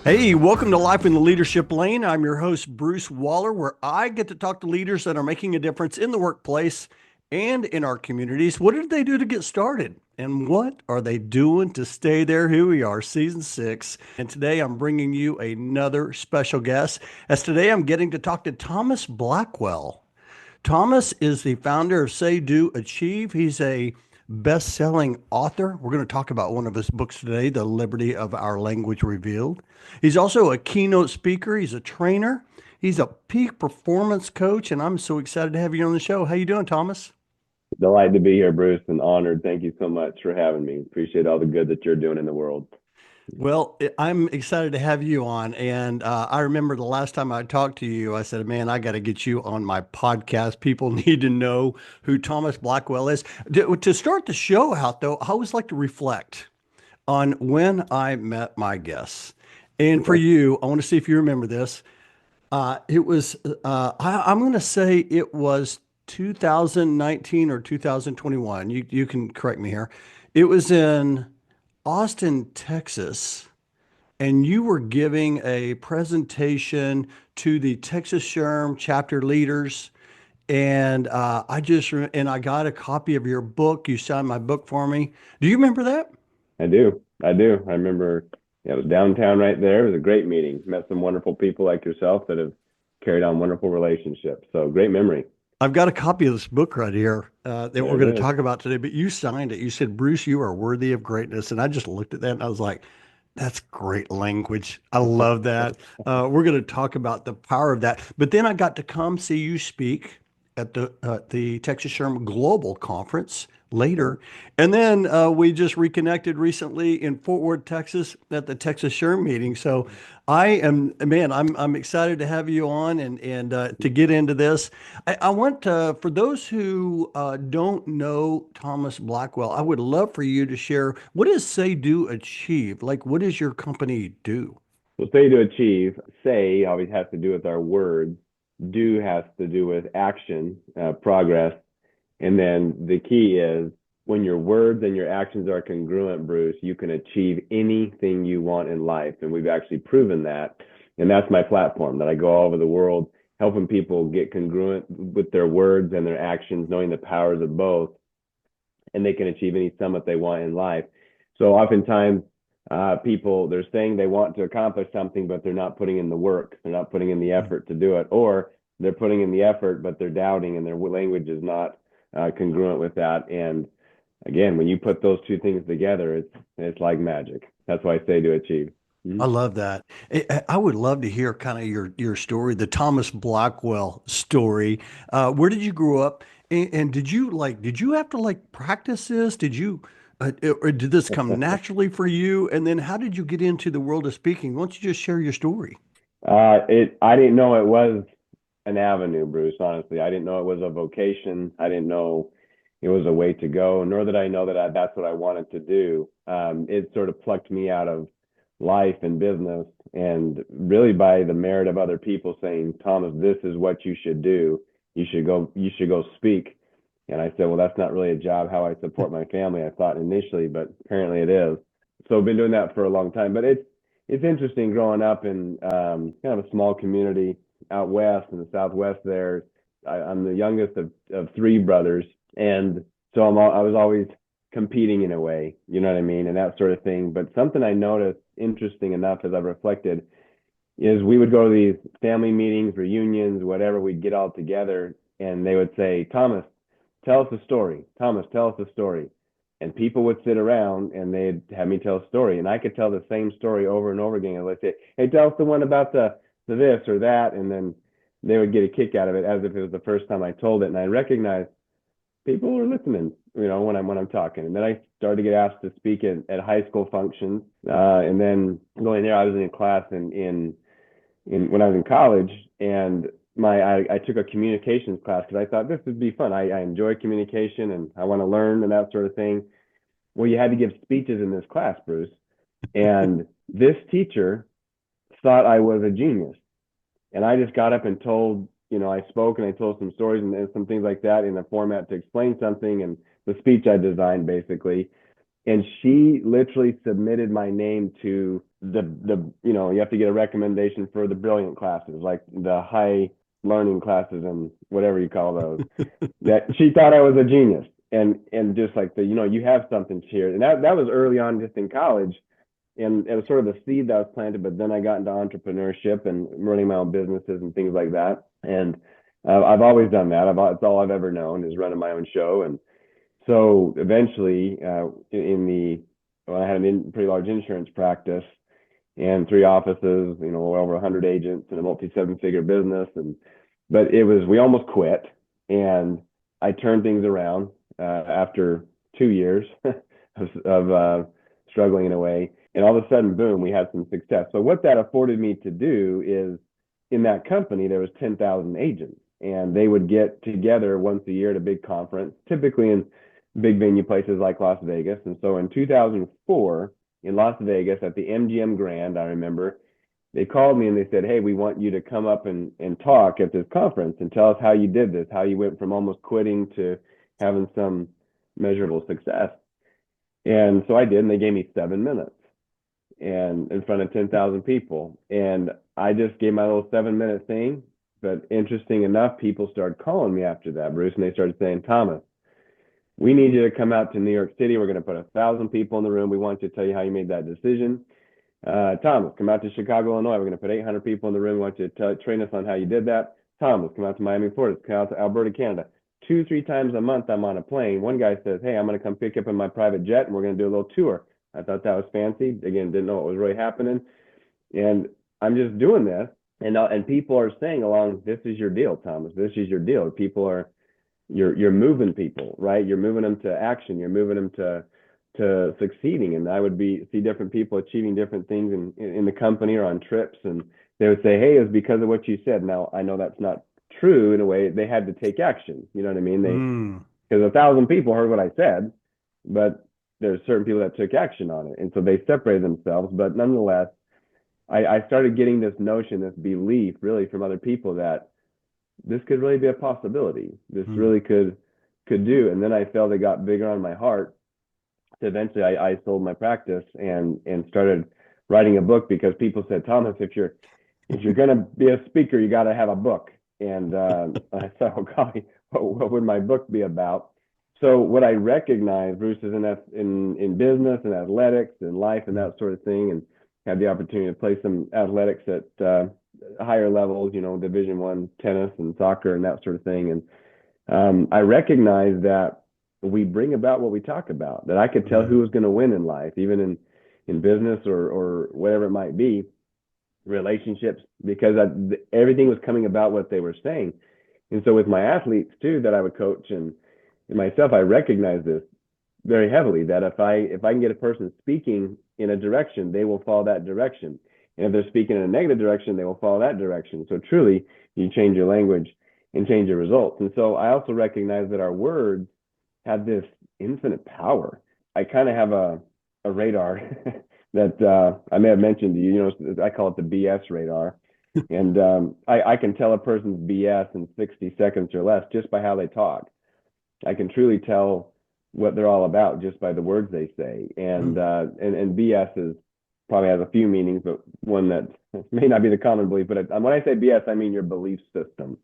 Hey, welcome to Life in the Leadership Lane. I'm your host, Bruce Waller, where I get to talk to leaders that are making a difference in the workplace and in our communities. What did they do to get started? And what are they doing to stay there? Here we are, season 6. And today I'm bringing you another special guest, as today I'm getting to talk to Thomas Blackwell. Thomas is the founder of Say, Do, Achieve. He's a best-selling author. We're going to talk about one of his books today, The Liberty of Our Language Revealed. He's also a keynote speaker. He's a trainer. He's a peak performance coach, and I'm so excited to have you on the show. How you doing, Thomas? Delighted to be here, Bruce, and honored. Thank you so much for having me. Appreciate all the good that you're doing in the world. Well, I'm excited to have you on. And I remember the last time I talked to you, I said, man, I got to get you on my podcast. People need to know who Thomas Blackwell is. To start the show out, though, I always like to reflect on when I met my guests. And for you, I want to see if you remember this. I'm going to say it was 2019 or 2021. You can correct me here. It was in Austin, Texas, and you were giving a presentation to the Texas SHRM chapter leaders. And and I got a copy of your book. You signed my book for me. Do you remember that? I do. I do. I remember it was downtown right there. It was a great meeting. Met some wonderful people like yourself that have carried on wonderful relationships. So great memory. I've got a copy of this book right here that There we're going to it is. talk about today, but you signed it. You said, Bruce, you are worthy of greatness. And I just looked at that and I was like, that's great language. I love that. We're going to talk about the power of that. But then I got to come see you speak at the Texas SHRM Global Conference later. And then we just reconnected recently in Fort Worth, Texas at the Texas SHRM meeting. So I'm excited to have you on and to get into this. I want for those who don't know Thomas Blackwell, I would love for you to share what does Say Do Achieve? Like, what does your company do? So say to achieve, say always has to do with our words. Do has to do with action, progress. And then the key is when your words and your actions are congruent, Bruce, you can achieve anything you want in life. And we've actually proven that. And that's my platform that I go all over the world helping people get congruent with their words and their actions, knowing the powers of both, and they can achieve any summit they want in life. So oftentimes, people they're saying they want to accomplish something, but they're not putting in the work. They're not putting in the effort to do it, or they're putting in the effort, but they're doubting, and their language is not congruent with that. And again, when you put those two things together, it's like magic. That's why I say to achieve. I Mhm. love that. I would love to hear kind of your story, the Thomas Blackwell story. Where did you grow up? And did you have to like practice this? Or did this come naturally for you? And then how did you get into the world of speaking? Why don't you just share your story? I didn't know it was an avenue, Bruce. Honestly, I didn't know it was a vocation. I didn't know it was a way to go, nor did I know that that's what I wanted to do. It sort of plucked me out of life and business, and really by the merit of other people saying, Thomas, this is what you should do. You should go. You should go speak. And I said, well, that's not really a job how I support my family. I thought initially, but apparently it is. So I've been doing that for a long time. But it's interesting growing up in kind of a small community out west in the Southwest there. I'm the youngest of three brothers. And so I was always competing in a way, you know what I mean? And that sort of thing. But something I noticed interesting enough as I've reflected is we would go to these family meetings, reunions, whatever, we'd get all together and they would say, Thomas, tell us a story. Thomas, tell us a story. And people would sit around and they'd have me tell a story. And I could tell the same story over and over again. And they'd say, hey, tell us the one about the this or that. And then they would get a kick out of it as if it was the first time I told it. And I recognized people were listening, when I'm talking. And then I started to get asked to speak at high school functions. And then going there, I was in a class in when I was in college, and I took a communications class because I thought this would be fun. I enjoy communication and I want to learn and that sort of thing. Well, you had to give speeches in this class, Bruce, and this teacher thought I was a genius, and I just got up and told, I spoke and I told some stories and some things like that in a format to explain something and the speech I designed basically. And she literally submitted my name to you have to get a recommendation for the brilliant classes, like the high learning classes and whatever you call those. That she thought I was a genius, and just like you have something here. And that was early on, just in college, and it was sort of the seed that was planted. But then I got into entrepreneurship and running my own businesses and things like that. And I've always done that. It's all I've ever known, is running my own show. And so eventually, when I had a pretty large insurance practice and three offices, over 100 agents and a multi-7-figure business. But we almost quit, and I turned things around after 2 years of struggling in a way. And all of a sudden, boom, we had some success. So what that afforded me to do is, in that company, there was 10,000 agents, and they would get together once a year at a big conference, typically in big venue places like Las Vegas. And so in 2004, in Las Vegas at the MGM Grand, I remember they called me and they said, "Hey, we want you to come up and talk at this conference and tell us how you did this, how you went from almost quitting to having some measurable success." And so I did, and they gave me 7 minutes and in front of 10,000 people. And I just gave my little 7-minute thing. But interesting enough, people started calling me after that, Bruce, and they started saying, "Thomas, we need you to come out to New York City. We're going to put 1,000 people in the room. We want you to tell you how you made that decision. Thomas, come out to Chicago, Illinois. We're going to put 800 people in the room. We want you to train us on how you did that. Thomas, come out to Miami, Florida. Come out to Alberta, Canada. 2-3 times a month, I'm on a plane. One guy says, "Hey, I'm going to come pick you up in my private jet, and we're going to do a little tour." I thought that was fancy. Again, didn't know what was really happening. And I'm just doing this. And people are saying along, "This is your deal, Thomas. This is your deal." You're moving people, right? You're moving them to action. You're moving them to succeeding. And I would see different people achieving different things in the company or on trips, and they would say, "Hey, it's because of what you said." Now I know that's not true. In a way, they had to take action. You know what I mean? Because 1,000 people heard what I said, but there's certain people that took action on it, and so they separated themselves. But nonetheless, I started getting this notion, this belief, really from other people, that this could really be a possibility. This really could do. And then I felt it got bigger on my heart. So eventually I sold my practice and started writing a book, because people said, "Thomas, if you're going to be a speaker, you got to have a book." And I thought, "Oh, golly, what would my book be about?" So what I recognize, Bruce, is in business and athletics and life and that sort of thing, and had the opportunity to play some athletics at higher levels, Division I tennis and soccer and that sort of thing. And I recognize that we bring about what we talk about, that I could tell who was going to win in life, even in business or whatever it might be, relationships, because everything was coming about what they were saying. And so with my athletes too, that I would coach, and myself, I recognize this very heavily, that if I can get a person speaking in a direction, they will follow that direction. And if they're speaking in a negative direction, they will follow that direction. So truly, you change your language and change your results. And so I also recognize that our words have this infinite power. I kind of have a radar that I may have mentioned to you. I call it the BS radar. And I can tell a person's BS in 60 seconds or less just by how they talk. I can truly tell what they're all about just by the words they say. And BS probably has a few meanings, but one that may not be the common belief. But when I say BS, I mean your belief system.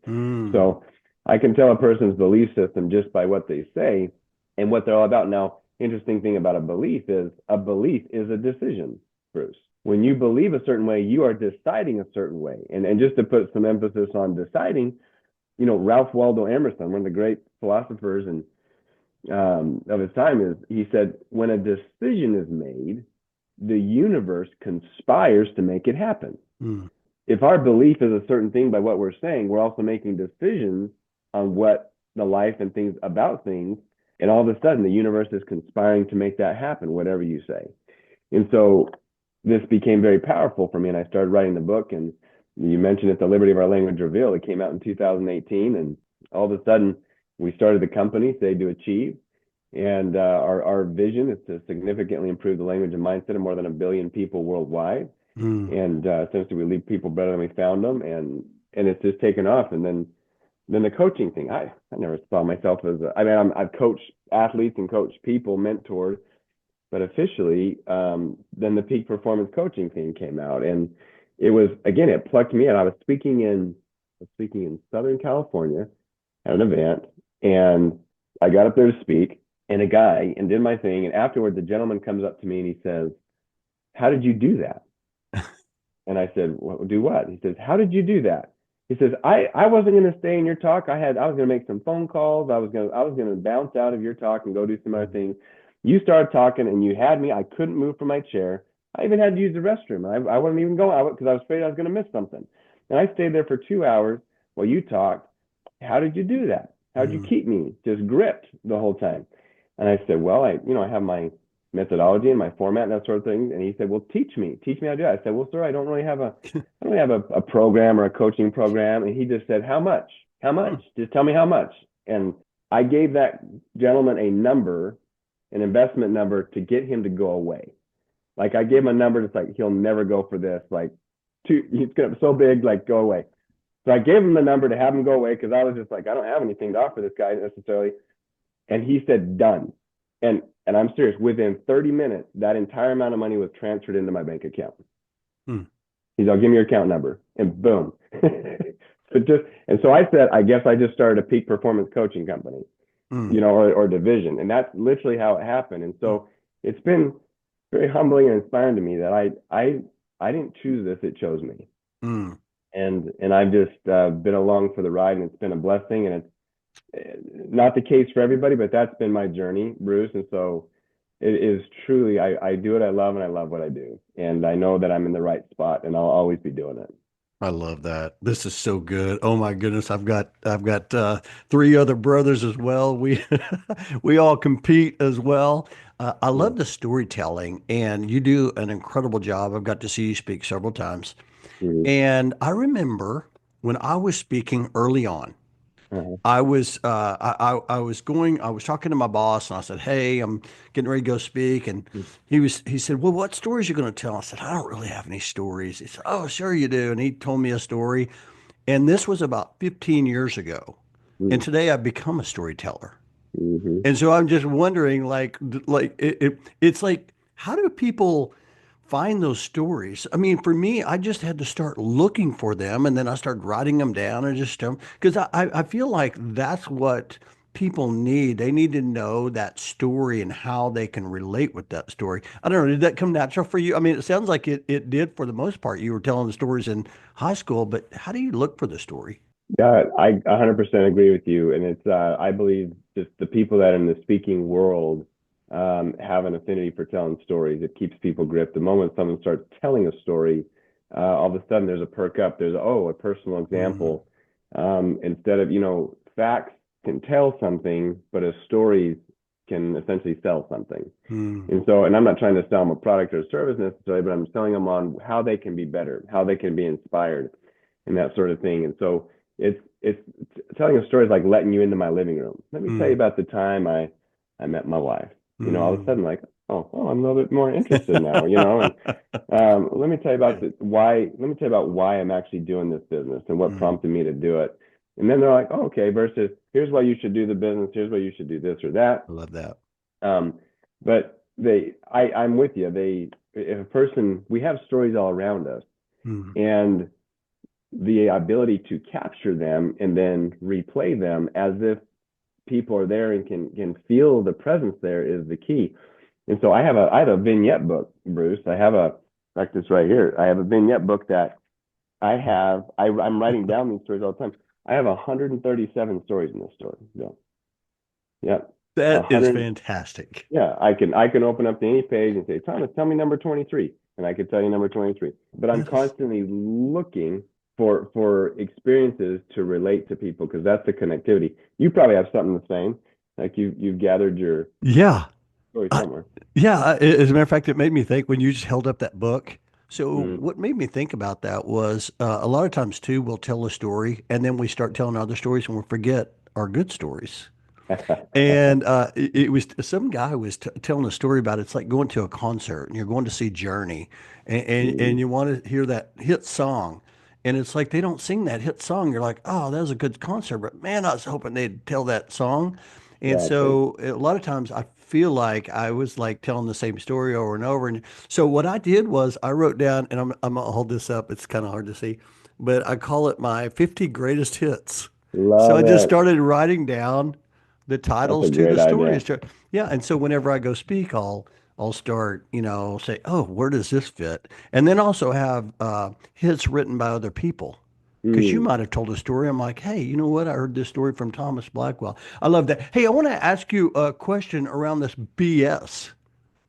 So I can tell a person's belief system just by what they say and what they're all about. Now, interesting thing about a belief is a decision, Bruce. When you believe a certain way, you are deciding a certain way. And just to put some emphasis on deciding, Ralph Waldo Emerson, one of the great philosophers and of his time, he said, "When a decision is made, the universe conspires to make it happen." If our belief is a certain thing by what we're saying, we're also making decisions on what the life and things about things, and all of a sudden the universe is conspiring to make that happen, whatever you say. And so this became very powerful for me, and I started writing the book. And you mentioned it, The Liberty of Our Language Revealed. It came out in 2018, and all of a sudden we started the company, Say to Achieve. And our vision is to significantly improve the language and mindset of more than 1 billion people worldwide. And essentially, we leave people better than we found them, and it's just taken off. And then the coaching thing, I never saw myself as I've coached athletes and coached people, mentored, but officially, then the peak performance coaching thing came out, and it was again, it plucked me in. I was speaking in Southern California at an event, and I got up there to speak, and a guy and did my thing, and afterward, the gentleman comes up to me and he says, "How did you do that?" And I said, well, "Do what?" He says, "How did you do that?" He says, I wasn't going to stay in your talk. I was going to make some phone calls. I was going to bounce out of your talk and go do some other things. You started talking and you had me. I couldn't move from my chair. I even had to use the restroom. I wasn't even going out because I was afraid I was going to miss something. And I stayed there for 2 hours while you talked. How did you do that? How did you Mm. keep me just gripped the whole time? And I said, well, I have my methodology and my format and that sort of thing. And he said, well, teach me how to do it. I said, well, sir, I don't really have a program or a coaching program. And he just said, how much? How Mm. much? Just tell me how much. And I gave that gentleman a number, an investment number to get him to go away. Like I gave him a number that's like, he'll never go for this. Like, he's gonna be so big, like, go away. So I gave him the number to have him go away because I was just like, I don't have anything to offer this guy necessarily. And he said, done. And I'm serious, within 30 minutes, that entire amount of money was transferred into my bank account. Mm. He's, I'll give me your account number. And boom. So I said, I guess I just started a peak performance coaching company, Mm. or division. And that's literally how it happened. And so it's been very humbling and inspiring to me that I didn't choose this, it chose me. Mm. And I've just been along for the ride, and it's been a blessing. And it's not the case for everybody, but that's been my journey, Bruce. And so it is truly, I do what I love, and I love what I do. And I know that I'm in the right spot, and I'll always be doing it. I love that. This is so good. Oh my goodness. I've got three other brothers as well. We we all compete as well. I Yeah. love the storytelling and you do an incredible job. I've got to see you speak several times. Mhm. And I remember when I was speaking early on, Uh-huh. I was talking to my boss and I said, "Hey, I'm getting ready to go speak." And he said, "Well, what stories are you going to tell?" I said, "I don't really have any stories." He said, "Oh, sure you do." And he told me a story. And this was about 15 years ago. And Mhm. today I've become a storyteller. Mhm. And so I'm just wondering, it's like, how do people find those stories? I mean, for me, I just had to start looking for them, and then I started writing them down and just because I feel like that's what people need. They need to know that story and how they can relate with that story. I don't know. Did that come natural for you? I mean, it sounds like it did for the most part. You were telling the stories in high school, but how do you look for the story? Yeah, I 100% agree with you. And it's, I believe just the people that are in the speaking world have an affinity for telling stories. It keeps people gripped. The moment someone starts telling a story, all of a sudden there's a perk up. There's, a personal Mm, example. Instead of, facts can tell something, but a story can essentially sell something. mm, And I'm not trying to sell them a product or a service necessarily, but I'm selling them on how they can be better, how they can be inspired, and that sort of thing. And so it's telling a story is like letting you into my living room. Let me tell you mm, about the time I met my wife. All of a mm. sudden, like, oh, I'm a little bit more interested now. And let me tell you about the why. Let me tell you about why I'm actually doing this business and what Mm, prompted me to do it. And then they're like, oh, okay. Versus, here's why you should do the business. Here's why you should do this or that. I love that. Um, but I'm with you. If a person, we have stories all around us, Mm, and the ability to capture them and then replay them as if people are there and can feel the presence there is the key. And so I have a vignette book, Bruce. Like this right here. I have a vignette book that I'm writing down these stories all the time. I have 137 stories in this story. Yeah. Yeah. A that is hundred. fantastic. Yeah, I can open up to any page and say, Thomas, tell me number 23. And I could tell you number 23. But I'm That is, constantly looking for experiences to relate to people because that's the connectivity. You probably have something the same. Like you've gathered your yeah. story I, somewhere. yeah. As a matter of fact, it made me think when you just held up that book. So Mm. what made me think about that was a lot of times too, we'll tell a story and then we start telling other stories and we forget our good stories. And it was some guy was telling a story about it's like going to a concert and you're going to see Journey and Mm. you want to hear that hit song. And it's like they don't sing that hit song. You're like, oh, that was a good concert, but man, I was hoping they'd tell that song. And Exactly. so a lot of times I feel like I was like telling the same story over and over. And so what I did was I wrote down, and I'm gonna hold this up. It's kind of hard to see, but I call it my 50 greatest hits. So I Love just it. started writing down the That's a titles to great the idea. stories. Yeah, and so whenever I go speak, I'll start, say, oh, where does this fit? And then also have hits written by other people. Because you Mm, might have told a story. I'm like, hey, you know what? I heard this story from Thomas Blackwell. I love that. Hey, I want to ask you a question around this BS,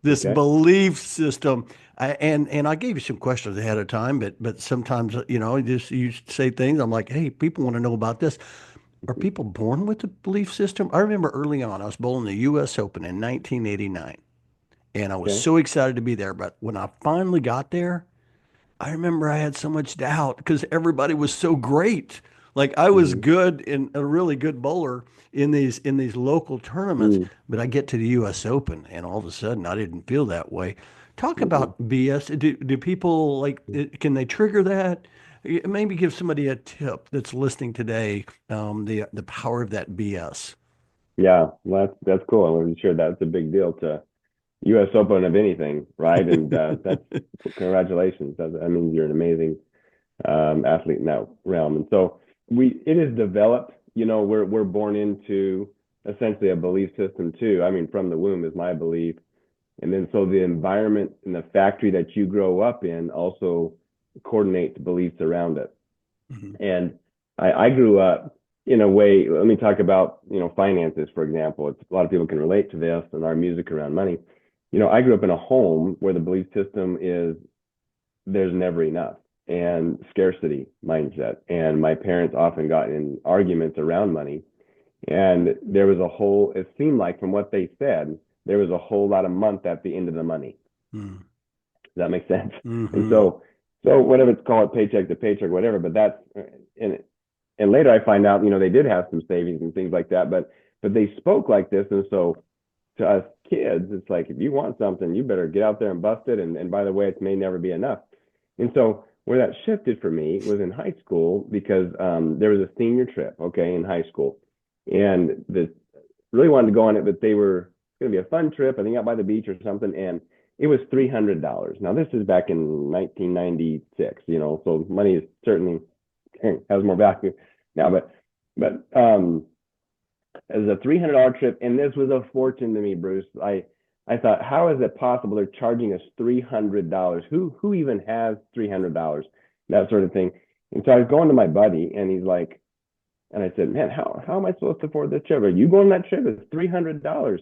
this okay. belief system. And I gave you some questions ahead of time, but sometimes you say things. I'm like, hey, people want to know about this. Are Mhm. people born with a belief system? I remember early on, I was bowling the U.S. Open in 1989, and I was Okay. so excited to be there. But when I finally got there, I remember I had so much doubt because everybody was so great. Like I was Hmm. good and a really good bowler in these local tournaments, Mm, but I get to the U.S. Open and all of a sudden I didn't feel that way. Talk mm-mm. about BS. Do people like can they trigger that? Maybe give somebody a tip that's listening today, the power of that BS. Yeah, well, that's cool. I'm sure that's a big deal to U.S. Open of anything, right? And that's congratulations. That means you're an amazing athlete in that realm. And so it is developed. We're born into essentially a belief system too. I mean, from the womb is my belief, and then so the environment and the factory that you grow up in also coordinates beliefs around it. Mhm. And I grew up in a way. Let me talk about finances, for example. A lot of people can relate to this and our music around money. I grew up in a home where the belief system is there's never enough and scarcity mindset. And my parents often got in arguments around money. And there was it seemed like from what they said, there was a whole lot of month at the end of the money. Mm. Does that make sense? And Hmm. so whatever it's called, paycheck to paycheck, whatever. But and and later I find out, they did have some savings and things like that, but they spoke like this, and so to us kids, it's like if you want something, you better get out there and bust it. And by the way, it may never be enough. And so where that shifted for me was in high school because there was a senior trip, okay, in high school, and the really wanted to go on it, but they were going to be a fun trip. I think out by the beach or something, and it was $300. Now this is back in 1996, so money is certainly has more value now, but it was a $300 trip, and this was a fortune to me, Bruce. I thought, how is it possible they're charging us $300? Who even has $300? That sort of thing. And so I was going to my buddy, and he's like, and I said, man, how am I supposed to afford this trip? Are you going on that trip? It's $300.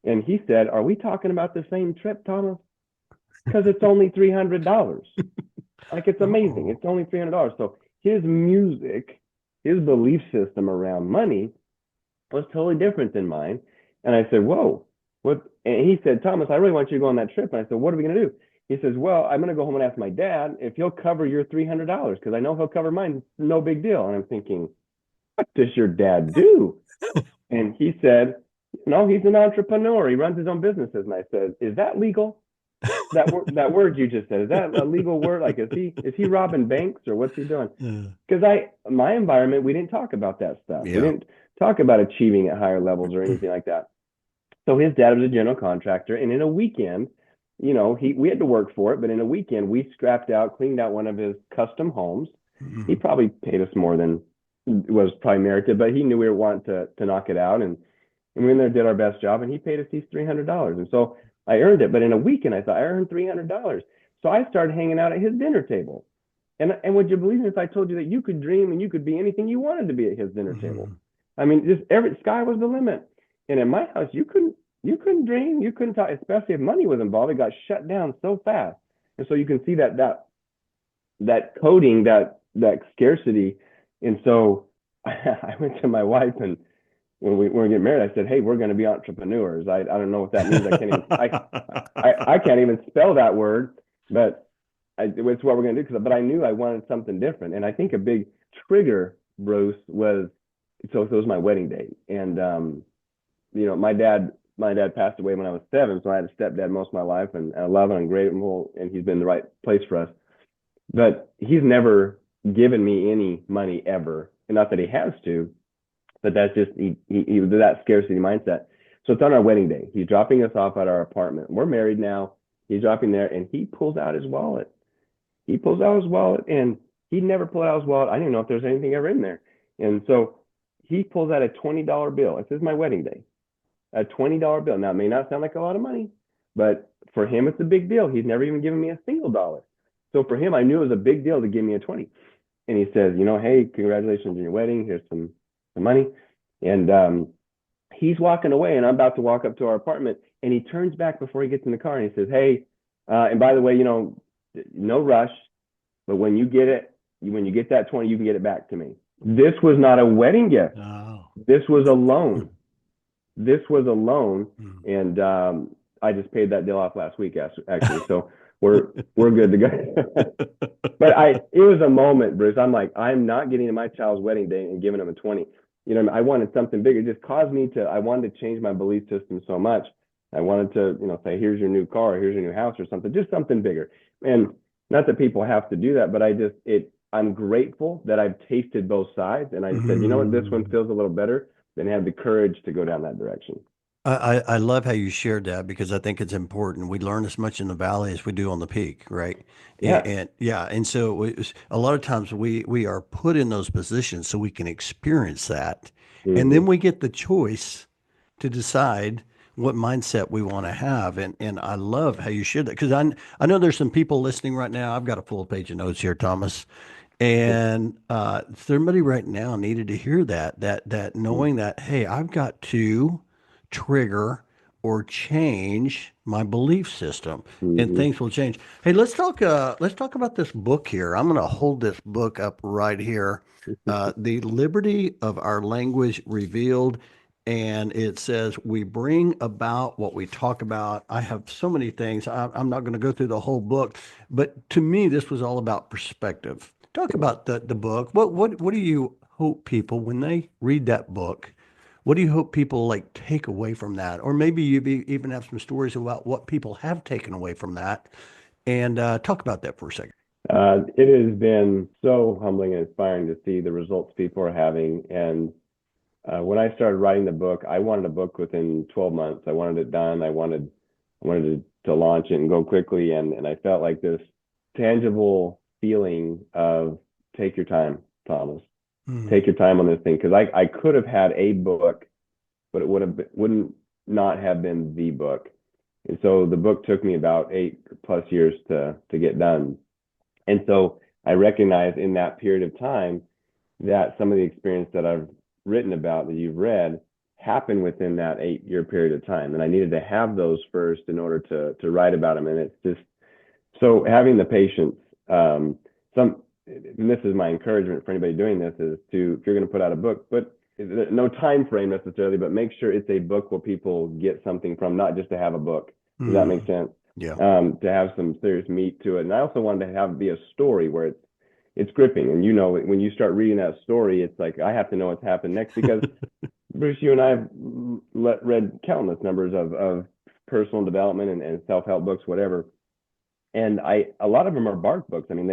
And he said, are we talking about the same trip, Thomas? Because it's only $300. Like it's amazing. Oh. It's only $300. So his music, his belief system around money was totally different than mine. And I said, whoa, what? And he said, Thomas, I really want you to go on that trip. And I said, what are we going to do? He says, well, I'm going to go home and ask my dad if he'll cover your $300 because I know he'll cover mine. No big deal. And I'm thinking, what does your dad do? And he said, no, he's an entrepreneur. He runs his own businesses. And I said, is that legal? That word you just said, is that a legal word? Like, is he robbing banks or what's he doing? Yeah. Because my environment, we didn't talk about that stuff. We Yeah. didn't talk about achieving at higher levels or anything like that. So his dad was a general contractor, and in a weekend, we had to work for it, but in a weekend we scrapped out, cleaned out one of his custom homes. He Mhm. probably paid us more than was probably merited, but he knew we were wanting to knock it out, and we in there did our best job, and he paid us these $300, and so I earned it. But in a weekend, I thought I earned $300, so I started hanging out at his dinner table. And would you believe me if I told you that you could dream and you could be anything you wanted to be at his dinner table? Mhm. I mean, just every sky was the limit. And in my house, you couldn't dream, you couldn't talk, especially if money was involved. It got shut down so fast. And so you can see that coding, that scarcity. And so I went to my wife, and when we were getting married, I said, "Hey, we're going to be entrepreneurs." I don't know what that means. I can't even spell that word, but it's what we're going to do. But I knew I wanted something different, and I think a big trigger, Bruce, was so it was my wedding date, and my dad passed away when I was 7, so I had a stepdad most of my life, and I love and I'm grateful, and he's been in the right place for us. But he's never given me any money ever, and not that he has to, but that's just he was that scarcity mindset. So it's on our wedding day. He's dropping us off at our apartment. We're married now. He's dropping there, and he pulls out his wallet. He pulls out his wallet, and he never pulled out his wallet. I didn't know if there's anything ever in there. And so he pulls out a $20 bill. It says my wedding day, a $20 bill. Now, it may not sound like a lot of money, but for him, it's a big deal. He's never even given me a single dollar. So for him, I knew it was a big deal to give me a 20. And he says, hey, congratulations on your wedding. Here's some money. And he's walking away, and I'm about to walk up to our apartment, and he turns back before he gets in the car, and he says, hey, and by the way, no rush, but when you get that 20, you can get it back to me. This was not a wedding gift. Oh. This was a loan. This was a loan. And I just paid that deal off last week, actually. So we're good to go. But it was a moment, Bruce. I'm like, I'm not getting to my child's wedding day and giving him a 20. I wanted something bigger. It just caused me I wanted to change my belief system so much. I wanted to, say, here's your new car, here's your new house or something, just something bigger. And not that people have to do that, but I'm grateful that I've tasted both sides. And I said, you know what, this one feels a little better, then have the courage to go down that direction. I love how you shared that because I think it's important. We learn as much in the valley as we do on the peak, right? Yeah. And yeah, and so a lot of times we are put in those positions so we can experience that, and then we get the choice to decide what mindset we want to have. And I love how you shared that because I know there's some people listening right now. I've got a full page of notes here, Thomas, and somebody right now needed to hear that knowing that, hey, I've got to trigger or change my belief system and things will change. Hey, let's talk about this book here. I'm going to hold this book up right here. The Liberty of Our Language Revealed, and it says we bring about what we talk about. I have so many things. I'm not going to go through the whole book, but to me this was all about perspective. Talk about the book. What do you hope people, when they read that book, what do you hope people like take away from that? Or maybe even have some stories about what people have taken away from that, and talk about that for a second. It has been so humbling and inspiring to see the results people are having. And when I started writing the book, I wanted a book within 12 months. I wanted it done. I wanted to launch it and go quickly. And I felt like this tangible feeling of take your time, Thomas. Take your time on this thing, because I could have had a book, but it wouldn't not have been the book. And so the book took me about 8+ years to get done. And so I recognized in that period of time that some of the experience that I've written about, that you've read, happened within that 8-year period of time. And I needed to have those first in order to write about them. And it's just so having the patience. And this is my encouragement for anybody doing this, is if you're going to put out a book, but no time frame necessarily, but make sure it's a book where people get something from, not just to have a book. Does that make sense? Yeah. To have some serious meat to it. And I also wanted to be a story where it's gripping. And when you start reading that story, it's like, I have to know what's happened next, because Bruce, you and I have read countless numbers of personal development and self-help books, whatever. And a lot of them are bark books. I mean,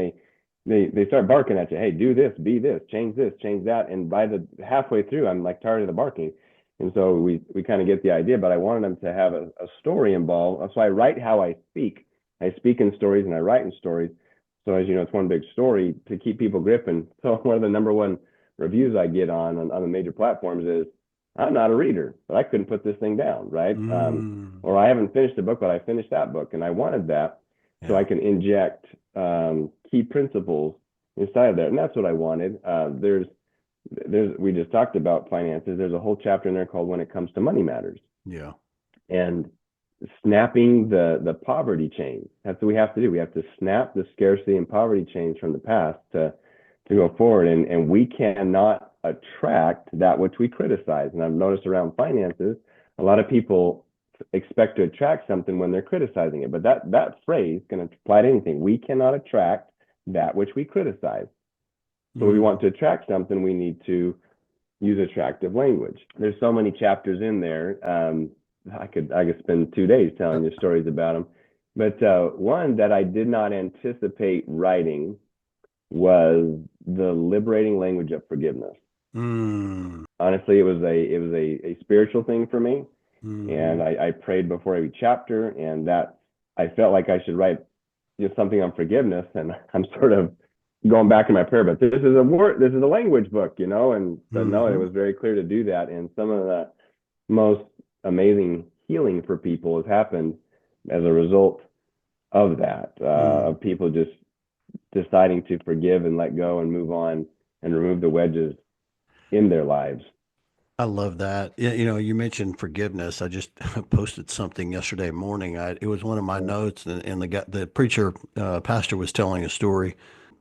they start barking at you. Hey, do this, be this, change that. And by the halfway through, I'm like tired of the barking. And so we kind of get the idea, but I wanted them to have a story involved. So I write how I speak. I speak in stories and I write in stories. So as you know, it's one big story to keep people gripping. So one of the number one reviews I get on the major platforms is, I'm not a reader, but I couldn't put this thing down, right? Or I haven't finished the book, but I finished that book. And I wanted that so I can inject key principles inside of there. And that's what I wanted. We just talked about finances. There's a whole chapter in there called When It Comes to Money Matters. Yeah. And snapping the poverty chain. That's what we have to do. We have to snap the scarcity and poverty chains from the past to go forward. And we cannot attract that which we criticize. And I've noticed around finances, a lot of people expect to attract something when they're criticizing it. But that phrase can apply to anything. We cannot attract that which we criticize. So we want to attract something, we need to use attractive language. There's so many chapters in there. I could spend 2 days telling you stories about them. But one that I did not anticipate writing was the liberating language of forgiveness. Honestly, it was a spiritual thing for me. And Hmm. I prayed before every chapter, and that I felt like I should write just something on forgiveness. And I'm sort of going back in my prayer, but this is a word, this is a language book, and but no, it Hmm. was very clear to do that. And some of the most amazing healing for people has happened as a result of that, Hmm. of people just deciding to forgive and let go and move on and remove the wedges in their lives. I love that. You mentioned forgiveness. I just posted something yesterday morning. It was one of my notes, and the preacher, pastor was telling a story,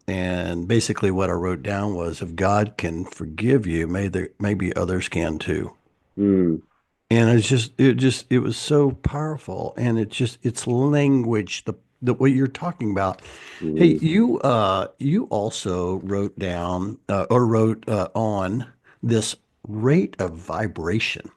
and basically what I wrote down was, if God can forgive you, maybe others can too. Mm, And it was so powerful, and it's language, the what you're talking about. Hey, mm, you also wrote down or wrote on this rate of vibration.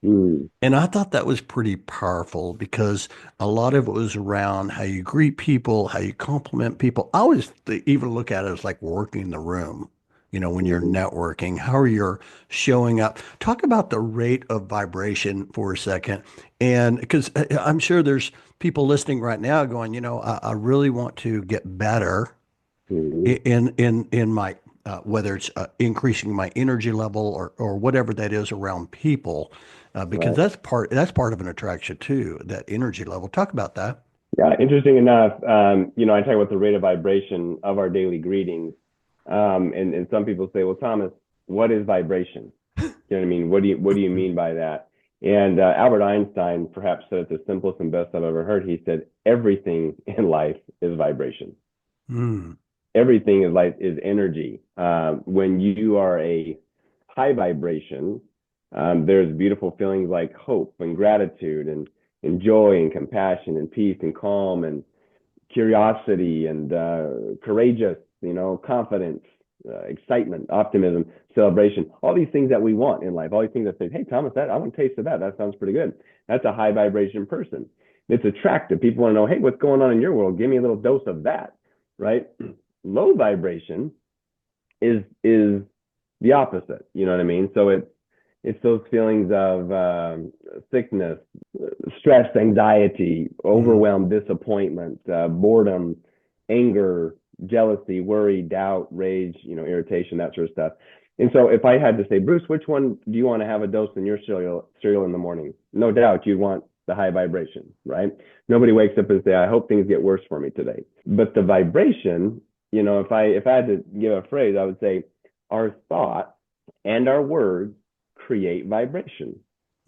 mm, And I thought that was pretty powerful because a lot of it was around how you greet people, how you compliment people. I always even look at it as like working the room, when you're mm, networking, how you're showing up. Talk about the rate of vibration for a second. And because I'm sure there's people listening right now going, I really want to get better mm, in my whether it's increasing my energy level or whatever that is around people, because right. that's part of an attraction too, that energy level. Talk about that. Yeah, interesting enough, I talk about the rate of vibration of our daily greetings. And some people say, well, Thomas, what is vibration? You know what I mean? What do you mean by that? And Albert Einstein perhaps said it the simplest and best I've ever heard. He said, everything in life is vibration. Mm, Everything is life is energy. When you are a high vibration, there's beautiful feelings like hope and gratitude and joy and compassion and peace and calm and curiosity and courageous, confidence, excitement, optimism, celebration, all these things that we want in life, all these things that say, hey, Thomas, I want a taste of that. That sounds pretty good. That's a high vibration person. It's attractive. People want to know, hey, what's going on in your world? Give me a little dose of that, right? Low vibration is the opposite. You know what I mean? So it's those feelings of sickness, stress, anxiety, mm, overwhelm, disappointment, boredom, anger, jealousy, worry, doubt, rage, irritation, that sort of stuff. And so if I had to say, Bruce, which one do you want to have a dose in your cereal in the morning? No doubt you'd want the high vibration, right? Nobody wakes up and say, I hope things get worse for me today. But the vibration, if I had to give a phrase, I would say our thought and our words create vibration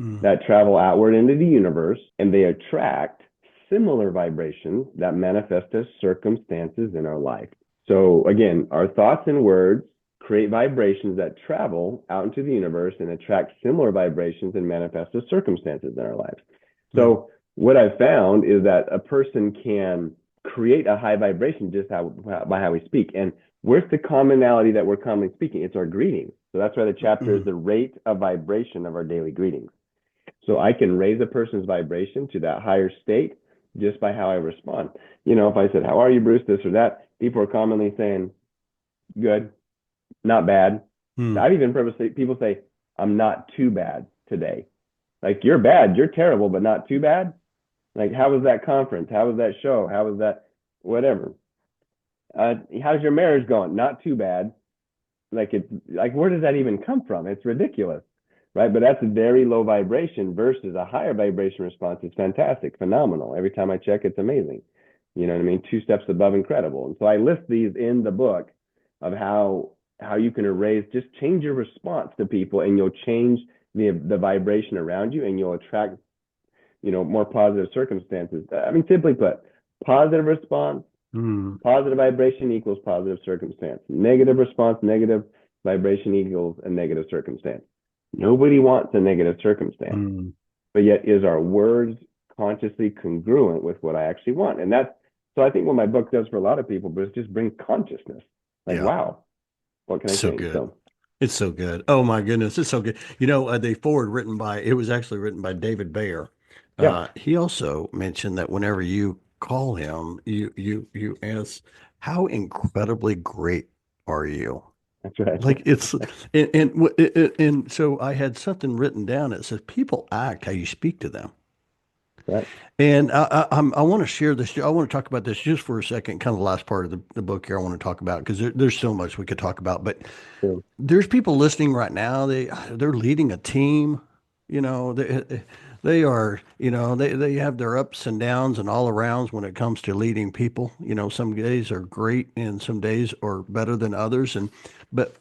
mm, that travel outward into the universe, and they attract similar vibrations that manifest as circumstances in our life. So again, our thoughts and words create vibrations that travel out into the universe and attract similar vibrations and manifest as circumstances in our lives. mm, So what I've found is that a person can create a high vibration just by how we speak. And where's the commonality that we're commonly speaking? It's our greetings. So that's why the chapter is mm, the rate of vibration of our daily greetings. So I can raise a person's vibration to that higher state just by how I respond. If I said, how are you, Bruce, this or that, people are commonly saying, good, not bad. mm, I've even purposely, people say, I'm not too bad today. Like, you're bad, you're terrible, but not too bad. Like, how was that conference? How was that show? How was that, whatever? How's your marriage going? Not too bad. Like, it's like, where does that even come from? It's ridiculous, right? But that's a very low vibration versus a higher vibration response. It's fantastic, phenomenal. Every time I check, it's amazing. You know what I mean? Two steps above incredible. And so I list these in the book of how you can erase, just change your response to people, and you'll change the vibration around you, and you'll attract more positive circumstances. I mean, simply put, positive response, mm, positive vibration equals positive circumstance. Negative response, negative vibration equals a negative circumstance. Nobody wants a negative circumstance, mm. but yet is our words consciously congruent with what I actually want? And that's so I think what my book does for a lot of people, but it's just bring consciousness. Like, Yeah, wow, what can I so change? good. So It's so good. Oh my goodness, it's so good. The forward it was actually written by David Bayer. yeah, He also mentioned that whenever you call him, you ask, how incredibly great are you? That's right. Like it's and so I had something written down that says people act how you speak to them. Right. And I want to share this. I want to talk about this just for a second, kind of the last part of the book here I want to talk about because there's so much we could talk about. But True. there's people listening right now. They're leading a team. You know, they are, they have their ups and downs and all arounds when it comes to leading people. You know, some days are great and some days are better than others. And but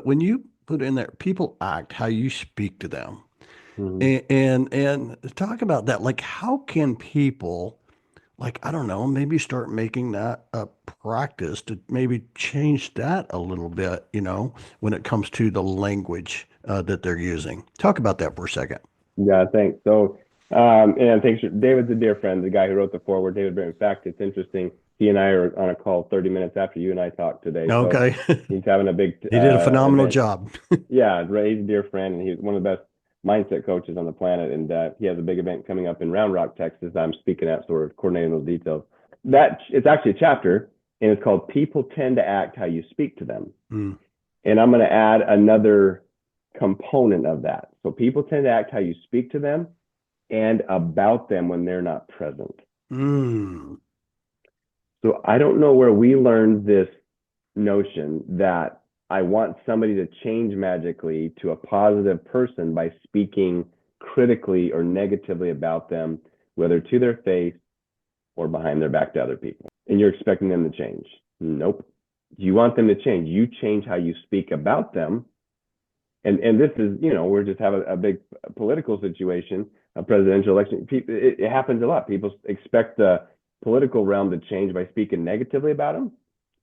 when you put in there, people act how you speak to them. Mhm. And talk about that. Like, how can people, like, I don't know, maybe start making that a practice to maybe change that a little bit, when it comes to the language that they're using. Talk about that for a second. Yeah, thanks. So, and thanks. David's a dear friend, the guy who wrote the foreword, David Britt. In fact, it's interesting. He and I are on a call 30 minutes after you and I talked today. So Okay. he's having a big He did a phenomenal event. job. Yeah, Ray, he's a dear friend, and he's one of the best mindset coaches on the planet. And he has a big event coming up in Round Rock, Texas. I'm speaking at, sort of coordinating those details. That it's actually a chapter, and it's called "People Tend to Act How You Speak to Them." Mm. And I'm going to add another component of that. So people tend to act how you speak to them and about them when they're not present. Mm. So I don't know where we learned this notion that I want somebody to change magically to a positive person by speaking critically or negatively about them, whether to their face or behind their back to other people. And you're expecting them to change. Nope. You want them to change. You change how you speak about them. And this is, we're just having a big political situation, a presidential election. It happens a lot. People expect the political realm to change by speaking negatively about them.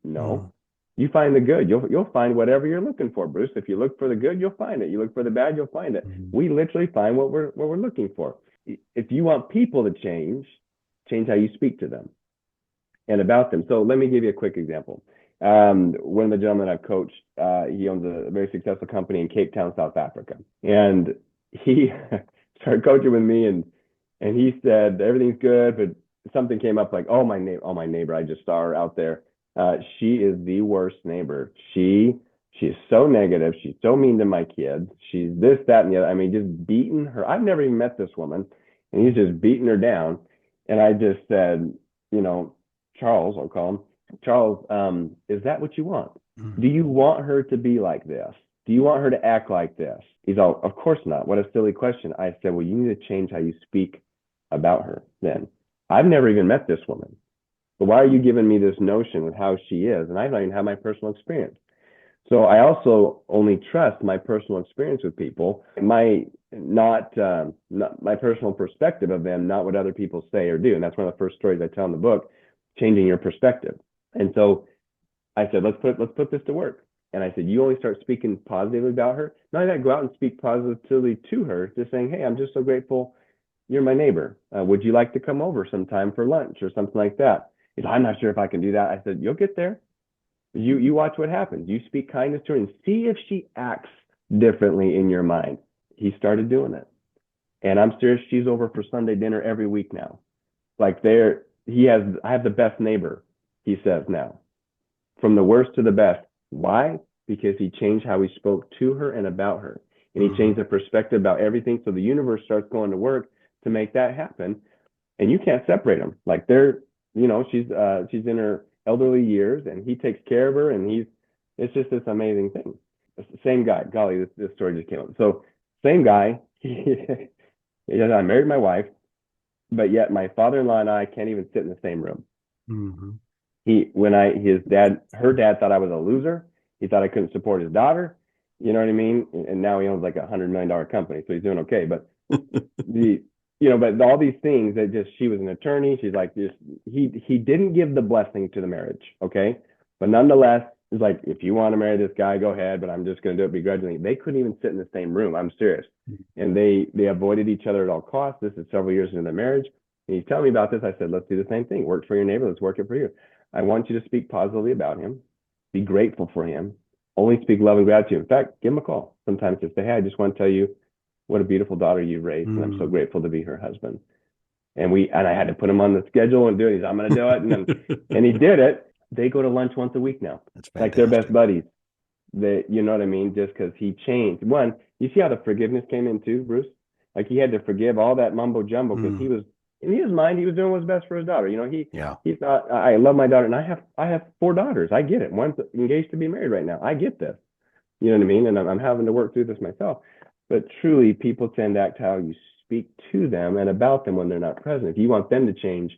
No, Mm. you find the good. You'll find whatever you're looking for, Bruce. If you look for the good, you'll find it. You look for the bad, you'll find it. Mm. We literally find what we're looking for. If you want people to change how you speak to them and about them. So let me give you a quick example. One of the gentlemen I've coached, he owns a very successful company in Cape Town, South Africa, and he started coaching with me, and he said everything's good, but something came up like, oh my neighbor, I just saw her out there. She is the worst neighbor. She's so negative. She's so mean to my kids. She's this, that, and the other. I mean, just beating her. I've never even met this woman, and he's just beating her down. And I just said, you know, Charles, I'll call him. Charles, is that what you want? Mm. Do you want her to be like this? Do you want her to act like this? He's all, of course not. What a silly question. I said, well, you need to change how you speak about her then. I've never even met this woman. But why are you giving me this notion of how she is? And I don't even have my personal experience. So I also only trust my personal experience with people, not my personal perspective of them, not what other people say or do. And that's one of the first stories I tell in the book, changing your perspective. And so I said, let's put this to work. And I said, you only start speaking positively about her. Not only that, go out and speak positively to her, just saying, hey, I'm just so grateful you're my neighbor. Would you like to come over sometime for lunch or something like that? He's like, I'm not sure if I can do that. I said, you'll get there. You watch what happens. You speak kindness to her and see if she acts differently in your mind. He started doing it. And I'm serious, she's over for Sunday dinner every week now. Like I have the best neighbor, he says now. From the worst to the best. Why? Because he changed how he spoke to her and about her. And he Mm. changed the perspective about everything. So the universe starts going to work to make that happen. And you can't separate them. Like she's in her elderly years and he takes care of her and it's just this amazing thing. Same guy. Golly, this story just came up. So same guy. I married my wife, but yet my father-in-law and I can't even sit in the same room. Mhm. Her dad thought I was a loser. He thought I couldn't support his daughter. You know what I mean? And now he owns like $100 million company, so he's doing okay. But but all these things that just she was an attorney. She's like just he didn't give the blessing to the marriage, okay? But nonetheless, it's like if you want to marry this guy, go ahead. But I'm just going to do it begrudgingly. They couldn't even sit in the same room. I'm serious. And they avoided each other at all costs. This is several years into their marriage. And he's telling me about this. I said, let's do the same thing. Work for your neighbor. Let's work it for you. I want you to speak positively about him. Be grateful for him. Only speak love and gratitude. In fact, give him a call. Sometimes just say, hey, I just want to tell you what a beautiful daughter you raised, and I'm so Mm. grateful to be her husband. And I had to put him on the schedule and do it. He's, I'm going to do it, and he did it. They go to lunch once a week now, That's like they're best fantastic. buddies. that, you know what I mean? Just because he changed. One, you see how the forgiveness came in too, Bruce? Like he had to forgive all that mumbo jumbo because Mm, in his mind, he was doing what's best for his daughter. You know, yeah. he thought, I love my daughter, and I have four daughters. I get it. One's engaged to be married right now. I get this. You know what I mean? And I'm having to work through this myself. But truly, people tend to act how you speak to them and about them when they're not present. If you want them to change,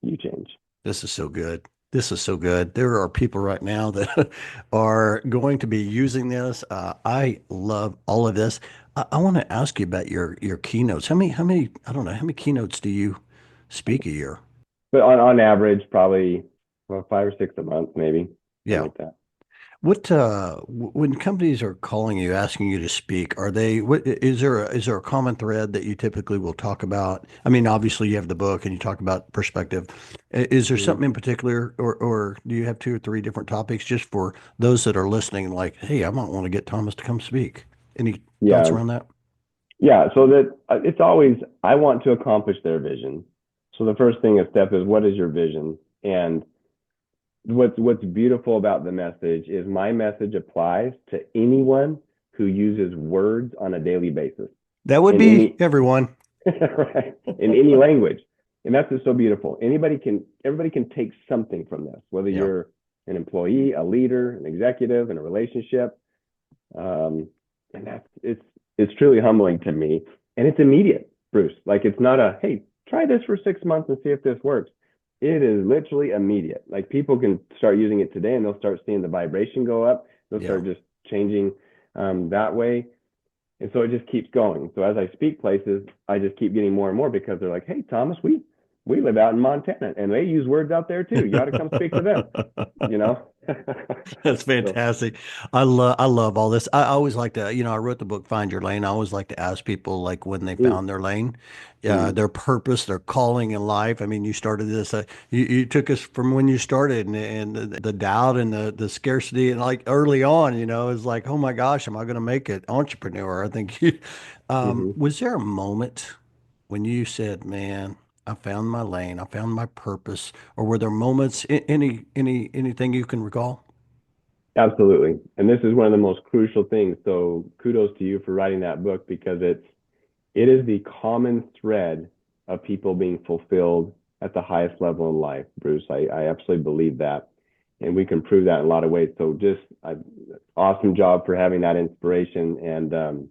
you change. This is so good. This is so good. There are people right now that are going to be using this. I love all of this. I want to ask you about your keynotes. I don't know, how many keynotes do you speak a year? But on average, probably well, five or six a month, maybe something Yeah. like that. When companies are calling you, asking you to speak, is there a common thread that you typically will talk about? I mean, obviously you have the book and you talk about perspective. Is there Mhm. something in particular, or do you have two or three different topics just for those that are listening, like, hey, I might want to get Thomas to come speak. Any thoughts Yeah, around that? yeah. So that it's always I want to accomplish their vision. So the first thing a step is what is your vision? And what's beautiful about the message is my message applies to anyone who uses words on a daily basis That would in be any everyone. right in any language. And that's what's so beautiful. Everybody can take something from this, whether Yeah. you're an employee, a leader, an executive, in a relationship. Um, and it's truly humbling to me. And it's immediate, Bruce. Like it's not a hey, try this for 6 months and see if this works. It is literally immediate. Like people can start using it today and they'll start seeing the vibration go up. They'll Yeah. start just changing that way. And so it just keeps going. So as I speak places, I just keep getting more and more because they're like, hey, Thomas, we live out in Montana and they use words out there too. You ought to come speak to them, you know? That's So, fantastic. I love all this. I always like to, I wrote the book Find Your Lane. I always like to ask people like when they mm, found their lane, mm, their purpose, their calling in life. I mean, you started this, you took us from when you started and the doubt and the scarcity and like early on, it's like, oh my gosh, am I going to make it entrepreneur? I think mm-hmm. was there a moment when you said, man, I found my lane, I found my purpose, or were there moments, anything you can recall? Absolutely. And this is one of the most crucial things. So kudos to you for writing that book because it is the common thread of people being fulfilled at the highest level in life, Bruce. I absolutely believe that. And we can prove that in a lot of ways. So just awesome job for having that inspiration. And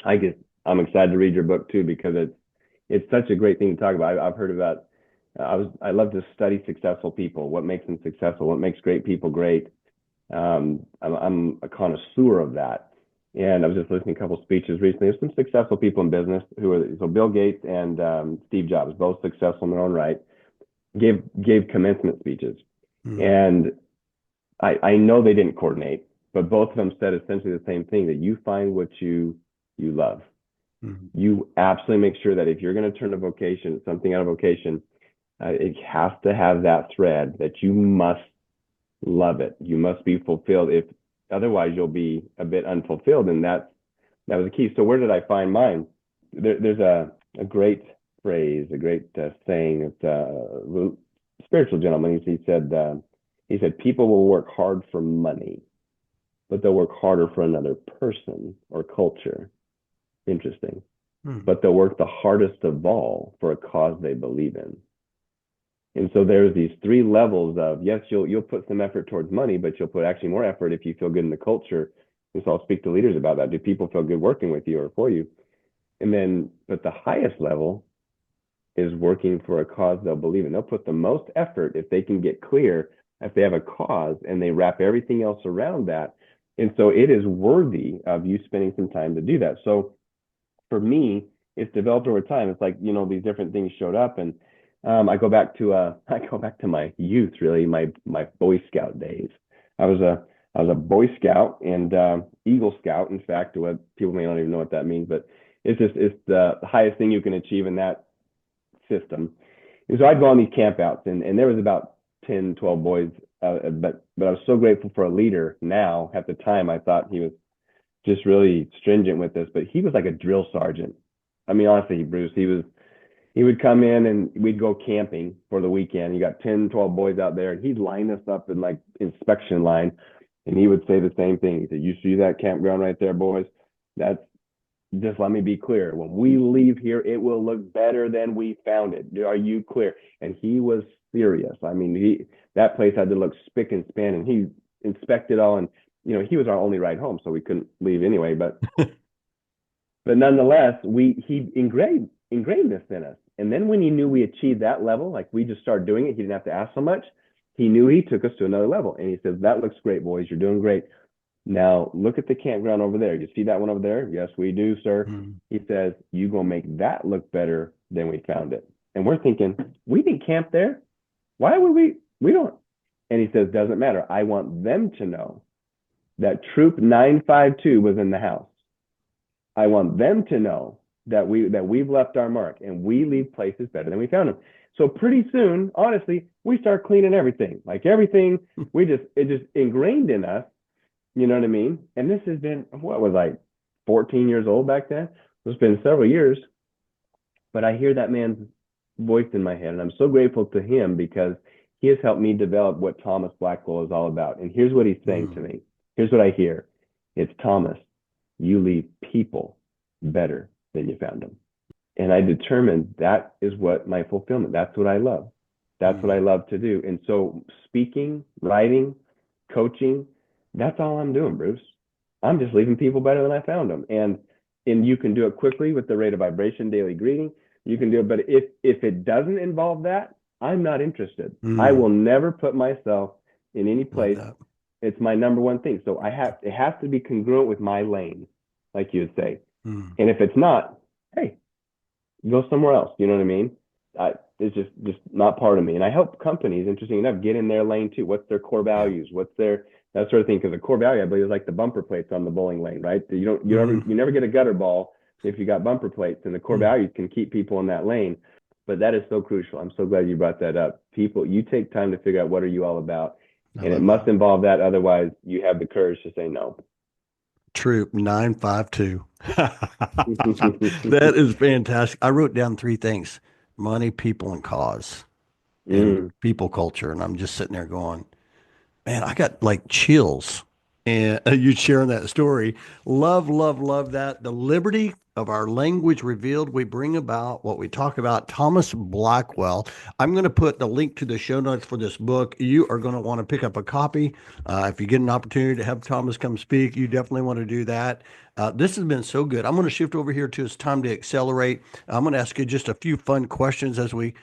I guess I'm excited to read your book too because it's such a great thing to talk about. I've heard about I love to study successful people, what makes them successful, what makes great people great. I'm a connoisseur of that. And I was just listening to a couple of speeches recently. There's some successful people in business who are so Bill Gates and Steve Jobs, both successful in their own right, gave commencement speeches. Mm, And I know they didn't coordinate, but both of them said essentially the same thing that you find what you love. mm, You absolutely make sure that if you're going to turn a vocation, something out of vocation, it has to have that thread that you must love it. You must be fulfilled. If otherwise, you'll be a bit unfulfilled, and that was the key. So where did I find mine? There's a great phrase, a great saying. It's a spiritual gentleman. He said people will work hard for money, but they'll work harder for another person or culture. Interesting. mm. But they'll work the hardest of all for a cause they believe in. And so there's these three levels of yes, you'll put some effort towards money, but you'll put actually more effort if you feel good in the culture. And so I'll speak to leaders about that. Do people feel good working with you or for you? And then, but the highest level is working for a cause they'll believe in. They'll put the most effort if they can get clear, if they have a cause and they wrap everything else around that. And so it is worthy of you spending some time to do that. So for me, it's developed over time. It's like, these different things showed up and I go back to my youth, really, my Boy Scout days. I was a I was a Boy Scout and Eagle Scout. In fact, what people may not even know what that means, but it's the highest thing you can achieve in that system. And so I'd go on these campouts, and there was about 10, 12 boys. But I was so grateful for a leader now. At the time, I thought he was just really stringent with this, but he was like a drill sergeant. I mean, honestly, Bruce, he would come in and we'd go camping for the weekend. You got 10, 12 boys out there, and he'd line us up in like inspection line. And he would say the same thing. He said, "You see that campground right there, boys? That's just let me be clear. When we leave here, it will look better than we found it. Are you clear?" And he was serious. I mean, that place had to look spick and span, and he inspected all. And he was our only ride home, so we couldn't leave anyway. But nonetheless, he ingrained this in us. And then when he knew we achieved that level, like we just started doing it, he didn't have to ask so much. He knew he took us to another level, and he says, "That looks great, boys. You're doing great. Now look at the campground over there. You see that one over there? Yes, we do, sir." Mm. He says, "You gonna make that look better than we found it." And we're thinking, we didn't camp there. Why would we? We don't. And he says, "Doesn't matter. I want them to know that Troop 952 was in the house. I want them to know that we've left our mark, and we leave places better than we found them." So pretty soon, honestly, we start cleaning everything. Like everything, it just ingrained in us. You know what I mean? And this has been, what was I, 14 years old back then? It's been several years, but I hear that man's voice in my head, and I'm so grateful to him because he has helped me develop what Thomas Blackwell is all about. And here's what he's saying to me. Here's what I hear. It's, "Thomas, you leave people better than you found them." And I determined that is what my fulfillment, that's what I love. That's what I love to do. And so speaking, writing, coaching, that's all I'm doing, Bruce. I'm just leaving people better than I found them. And you can do it quickly with the rate of vibration daily greeting. You can do it, but if it doesn't involve that, I'm not interested. I will never put myself in any place. It's my number one thing. So it has to be congruent with my lane, like you would say. And if it's not, hey, go somewhere else. You know what I mean? It's just not part of me. And I help companies, interesting enough, get in their lane too. What's their core values? What's their that sort of thing? Because the core value, I believe, is like the bumper plates on the bowling lane, right? You never get a gutter ball if you got bumper plates, and the core values can keep people in that lane. But that is so crucial. I'm so glad you brought that up. People, you take time to figure out what are you all about, and it must involve that. Otherwise, you have the courage to say no. Troop 952. That is fantastic. I wrote down three things: money, people, and cause, and people culture. And I'm just sitting there going, man, I got like chills. And you sharing that story. Love, love, love that. The liberty of our language revealed, we bring about what we talk about. Thomas Blackwell. I'm going to put the link to the show notes for this book. You are going to want to pick up a copy. If you get an opportunity to have Thomas come speak, you definitely want to do that. This has been so good. I'm going to shift over here to It's Time to Accelerate. I'm going to ask you just a few fun questions as we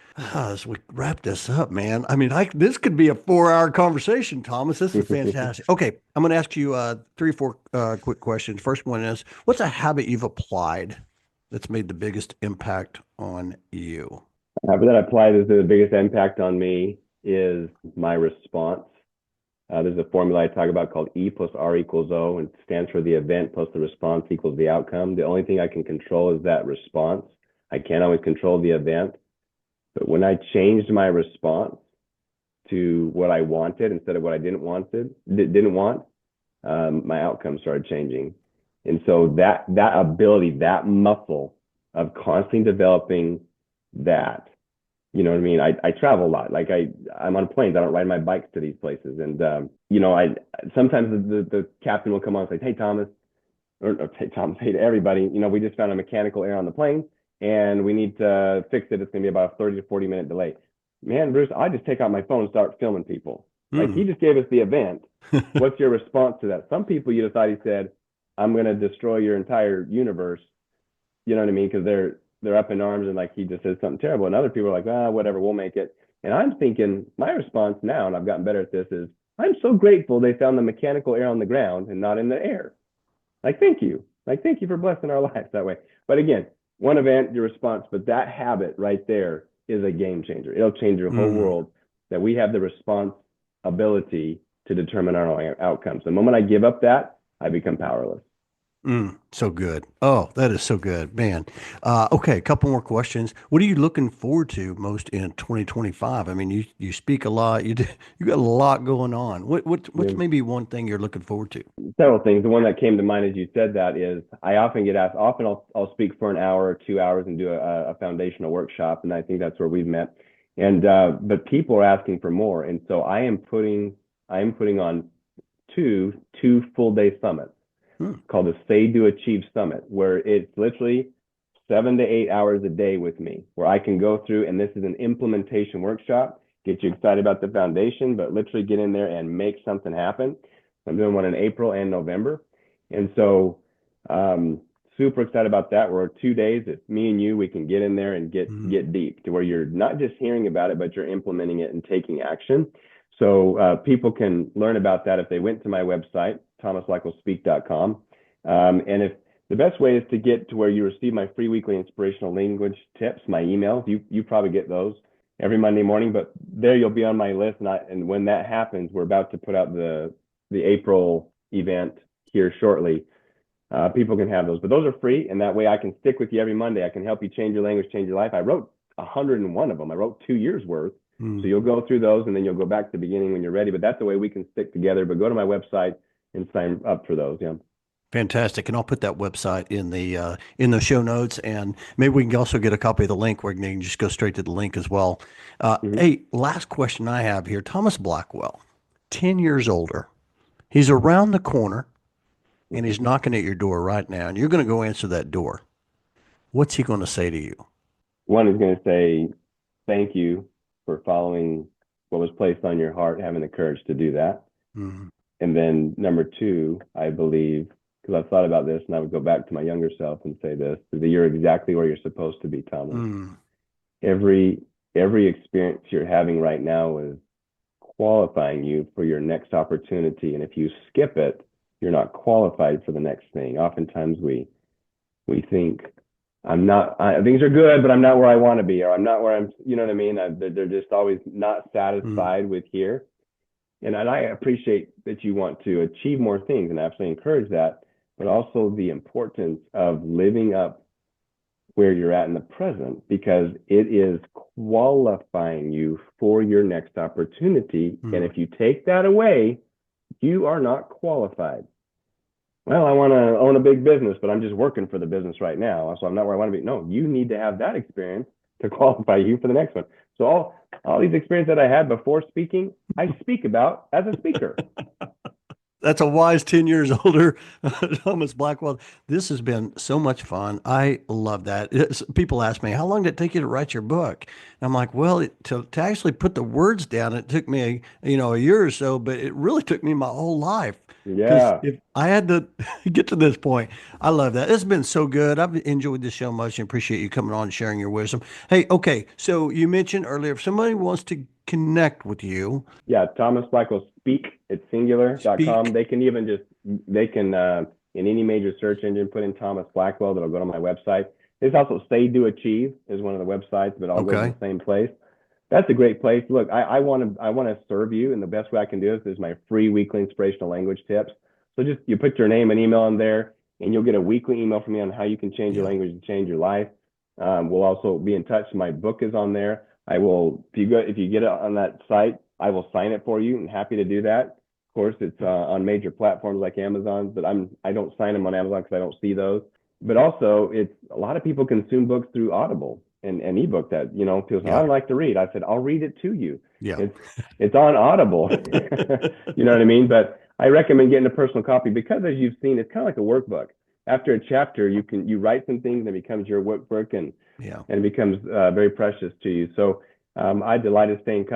wrap this up, man. I mean, this could be a 4-hour conversation, Thomas. This is fantastic. Okay, I'm going to ask you 3 or 4 quick questions. First one is, what's a habit you've applied that's made the biggest impact on you? Habit that I apply is the biggest impact on me is my response. There's a formula I talk about called E plus R equals O, and it stands for the event plus the response equals the outcome. The only thing I can control is that response. I can't always control the event. But when I changed my response to what I wanted instead of what I didn't want, my outcome started changing. And so that ability, that muscle of constantly developing that, you know what I mean? I travel a lot. Like I'm on planes. I don't ride my bikes to these places. And I sometimes the captain will come on and say, "Hey Thomas," or "Hey Thomas, hey to everybody, we just found a mechanical error on the plane and we need to fix it. It's gonna be about a 30 to 40 minute delay." Man, Bruce, I just take out my phone and start filming people. Like, he just gave us the event. What's your response to that? Some people, you thought he said, "I'm gonna destroy your entire universe." You know what I mean? Because they're up in arms and like he just said something terrible. And other people are like, whatever, we'll make it. And I'm thinking, my response now, and I've gotten better at this, is I'm so grateful they found the mechanical error on the ground and not in the air. Like, thank you. Like, thank you for blessing our lives that way. But again, one event, your response, but that habit right there is a game changer. It'll change your whole world, that we have the response ability to determine our own outcomes. The moment I give up that, I become powerless. So good. Oh, that is so good, man. Okay, a couple more questions. What are you looking forward to most in 2025? I mean, you speak a lot. You got a lot going on. What's maybe one thing you're looking forward to? Several things. The one that came to mind as you said that is I often get asked. Often I'll speak for an hour or 2 hours and do a foundational workshop, and I think that's where we've met. And but people are asking for more, and so I am putting on to 2 full-day summits Hmm. called the Say Do Achieve Summit, where it's literally 7 to 8 hours a day with me, where I can go through, and this is an implementation workshop, get you excited about the foundation, but literally get in there and make something happen. I'm doing one in April and November. And so, super excited about that. We're 2 days. It's me and you. We can get in there and get deep to where you're not just hearing about it, but you're implementing it and taking action. So people can learn about that if they went to my website, thomasblackwellspeak.com. And if the best way is to get to where you receive my free weekly inspirational language tips, my emails. You probably get those every Monday morning, but there you'll be on my list. And when that happens, we're about to put out the April event here shortly. People can have those, but those are free, and that way I can stick with you every Monday. I can help you change your language, change your life. I wrote 101 of them. I wrote 2 years worth. So you'll go through those, and then you'll go back to the beginning when you're ready. But that's the way we can stick together. But go to my website and sign up for those. Yeah. Fantastic. And I'll put that website in the show notes, and maybe we can also get a copy of the link where you can just go straight to the link as well. Hey, last question I have here. Thomas Blackwell, 10 years older. He's around the corner and he's knocking at your door right now, and you're going to go answer that door. What's he going to say to you? One is going to say, thank you for following what was placed on your heart, having the courage to do that. Mm-hmm. And then number two, I believe, because I've thought about this, and I would go back to my younger self and say this, that you're exactly where you're supposed to be, Thomas. Mm. Every experience you're having right now is qualifying you for your next opportunity. And if you skip it, you're not qualified for the next thing. Oftentimes we think, things are good, but I'm not where I want to be, or I'm not where you know what I mean? They're just always not satisfied with here. And I appreciate that you want to achieve more things, and I absolutely encourage that, but also the importance of living up where you're at in the present, because it is qualifying you for your next opportunity. And if you take that away, you are not qualified. Well, I want to own a big business, but I'm just working for the business right now, so I'm not where I want to be. No, you need to have that experience to qualify you for the next one. So all these experiences that I had before speaking, I speak about as a speaker. That's a wise 10 years older Thomas Blackwell. This has been so much fun. I love that. People ask me, how long did it take you to write your book? And I'm like, well, to actually put the words down, it took me a year or so, but it really took me my whole life. Because Yeah. if I had to get to this point, I love that. It's been so good. I've enjoyed this so much and appreciate you coming on and sharing your wisdom. Hey, okay. So you mentioned earlier, if somebody wants to connect with you, Yeah, Thomas Blackwell Speak at singular.com. speak. They can in any major search engine put in Thomas Blackwell, that'll go to my website. There's also Say Do Achieve is one of the websites, but all goes to the same place. That's a great place. Look, I want to serve you, and the best way I can do this is my free weekly inspirational language tips. So just you put your name and email in there, and you'll get a weekly email from me on how you can change your language and change your life. We'll also be in touch. My book is on there. I will, if you get it on that site, I will sign it for you, and happy to do that. Of course, it's on major platforms like Amazon, but I don't sign them on Amazon because I don't see those. But also, it's a lot of people consume books through Audible and ebook that, people say, I don't like to read. I said, I'll read it to you. Yeah. It's on Audible. You know what I mean? But I recommend getting a personal copy because, as you've seen, it's kind of like a workbook. After a chapter, you write some things and it becomes your workbook, and it becomes very precious to you. So I'd delight to stay in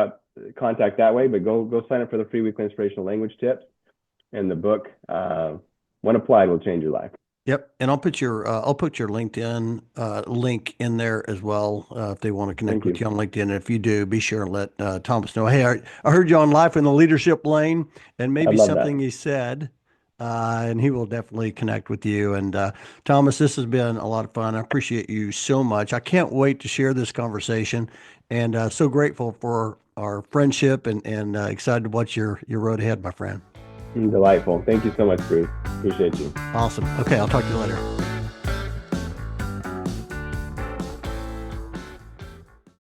contact that way, but go sign up for the free weekly inspirational language tips, and the book, when applied, will change your life. Yep, and I'll put your LinkedIn link in there as well if they want to connect with you on LinkedIn. And if you do, be sure and let Thomas know. Hey, I heard you on Life in the Leadership Lane, and maybe something he said, and he will definitely connect with you. And Thomas, this has been a lot of fun. I appreciate you so much. I can't wait to share this conversation, and so grateful for our friendship, and excited to watch your road ahead, my friend. Delightful. Thank you so much, Bruce. Appreciate you. Awesome. Okay, I'll talk to you later.